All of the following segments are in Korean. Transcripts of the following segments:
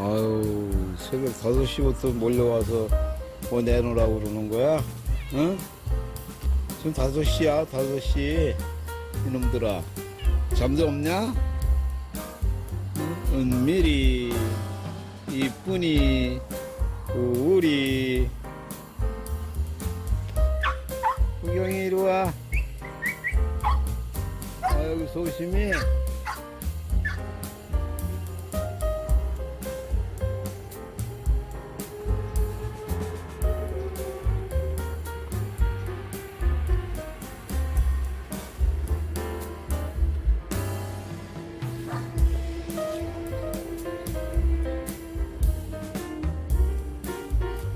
아유, 새벽 5시부터 몰려와서 뭐 내놓으라고 그러는 거야? 응? 지금 5시야, 5시. 이놈들아. 잠도 없냐? 은밀히, 이쁜이, 우리. 구경이 이리 와. 아유, 소심히.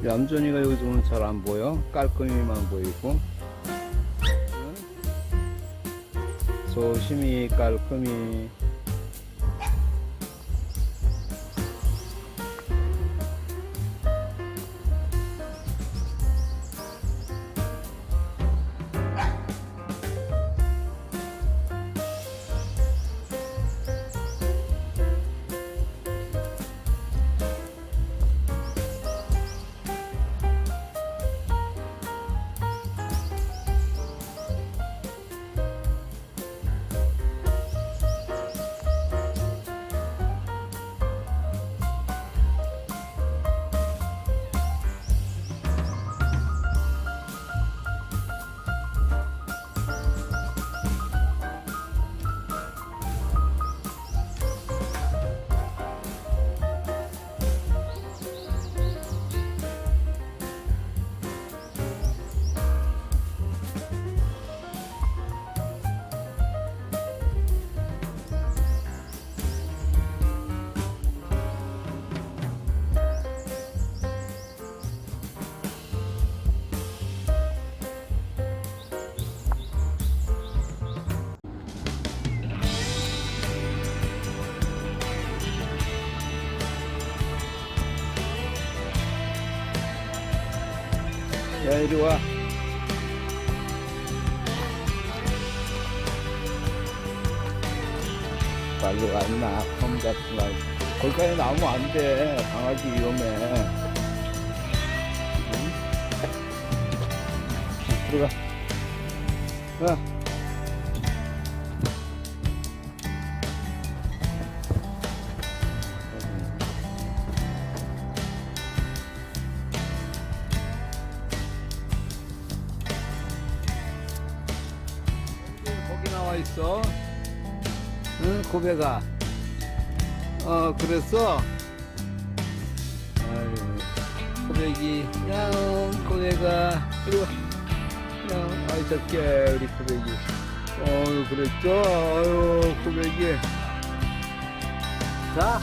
얌전이가 여기서 오늘 잘 안 보여. 깔끔이만 보이고. 응? 소심히 깔끔히. 야, 이리 와. 빨리 왔나? 컴 같은 말. 거기까지 나오면 안 돼. 강아지 위험해. 응? 들어가. 야. 거기 나와 있어. 응, 고백아. 그랬어? 아유, 고백이. 야옹, 고백아. 이리 와. 야옹, 아이, 작게, 우리 고백이. 그랬죠? 아유, 고백이. 자.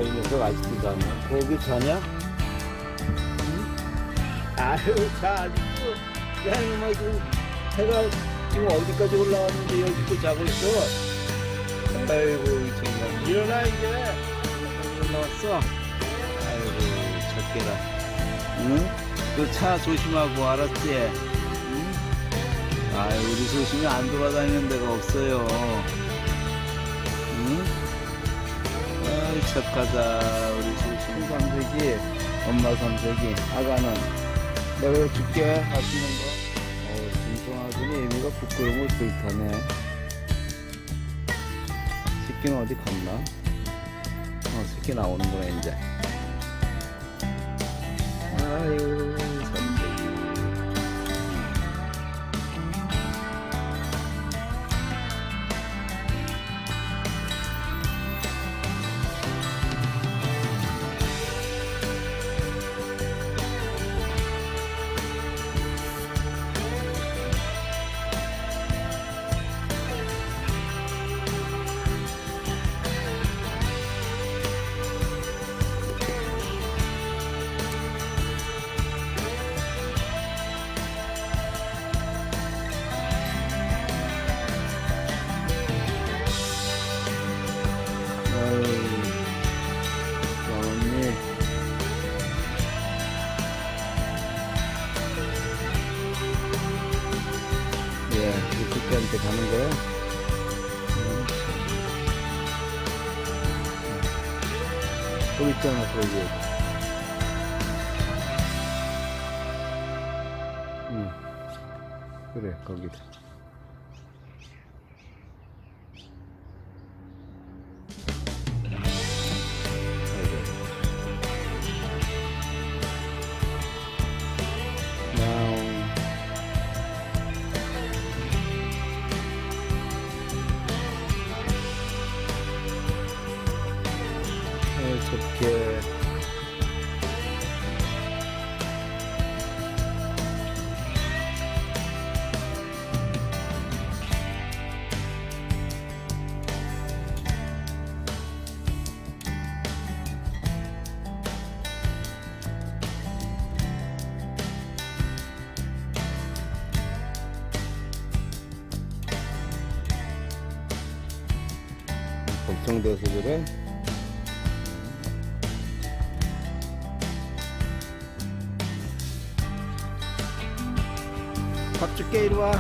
이 녀석 아직도 자냐? 고기 자냐? 응? 아유, 자, 아직도. 야, 이놈아, 해가 지금 어디까지 올라왔는데 여기도 자고 있어? 아이고, 정말. 일어나, 이제. 일어나왔어? 아이고, 작게라. 응? 너 차 조심하고, 알았지? 응? 아유, 우리 소심이 안 돌아다니는 데가 없어요. 응? 아이, 착하다. 우리 소심이 삼색이, 엄마 삼색이, 아가는. 내가 줄게, 맛있는 거. 진통하더니 애미가 부끄러움을 들타네. 새끼는 어디 갔나? 새끼 나오는구나, 이제. 아유, 선배기. 거기 있잖아, 거기. 응. 그래, 거기다. 좋게. 걱정돼서 그래? 밥 줄게, 이리 와.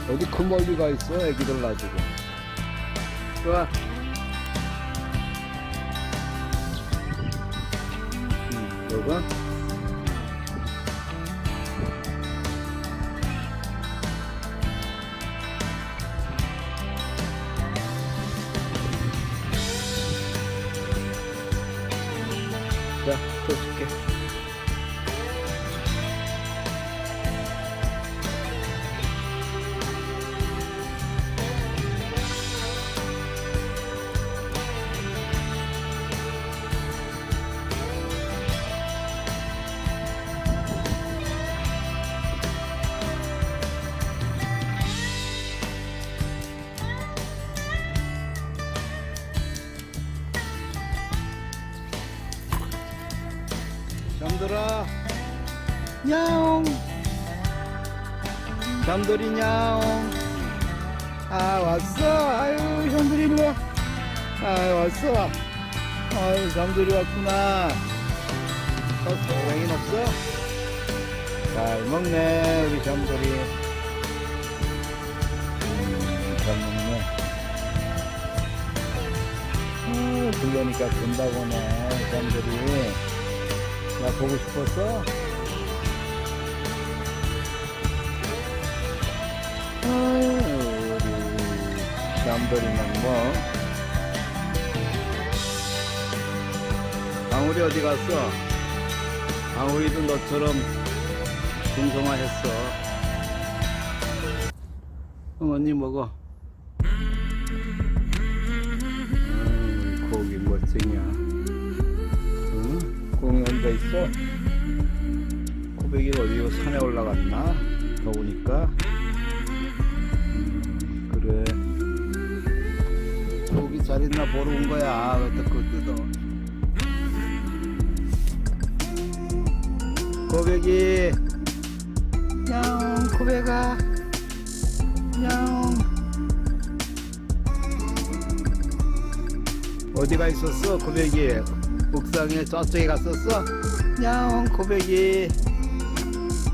어디 그 멀리 가 있어, 애기들 놔두고. 이리 와. 너가? 자, 또 줄게. 잠들아. 야옹. 잠들이 야옹. 아, 왔어. 아유, 잠들이 이리 와. 아유, 왔어. 아유, 잠들이 왔구나. 고생이 없어? 잘 먹네, 우리 잠들이. 잘 먹네. 들려니까 된다고 하네, 잠들이. 나 보고 싶었어? 아유, 우리 남들이는 뭐. 방울이 어디 갔어? 방울이도 너처럼 중성화했어. 어머니 먹어. 고기 멋쟁이야. 공이 혼자 있어? 코백이 어디 산에 올라갔나? 더우니까. 그래. 고기 잘 있나 보러 온 거야. 그때 그거 뜯어. 코백이. 야옹, 코백아. 야옹. 어디가 있었어, 코백이? 옥상에 저쪽에 갔었어? 야옹, 코백이.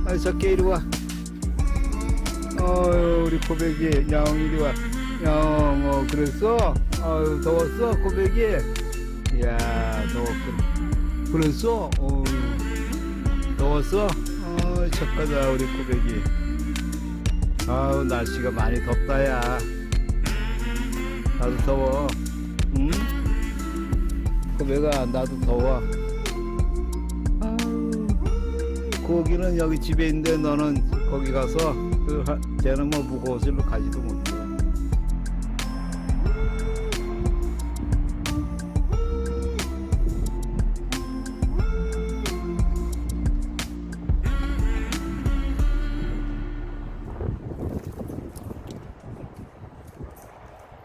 아이, 저께 이리 와. 어휴, 우리 코백이. 야옹, 이리 와. 야옹, 그랬어? 아유, 더웠어, 코백이? 이야, 더웠군. 그랬어? 더웠어? 착하다, 우리 코백이. 아우, 날씨가 많이 덥다, 야. 나도 더워. 응? 코백아, 나도 더워. 아우, 고기는 여기 집에 있는데 너는 거기 가서 쟤는 뭐 무거워서 일로 가지도 못해.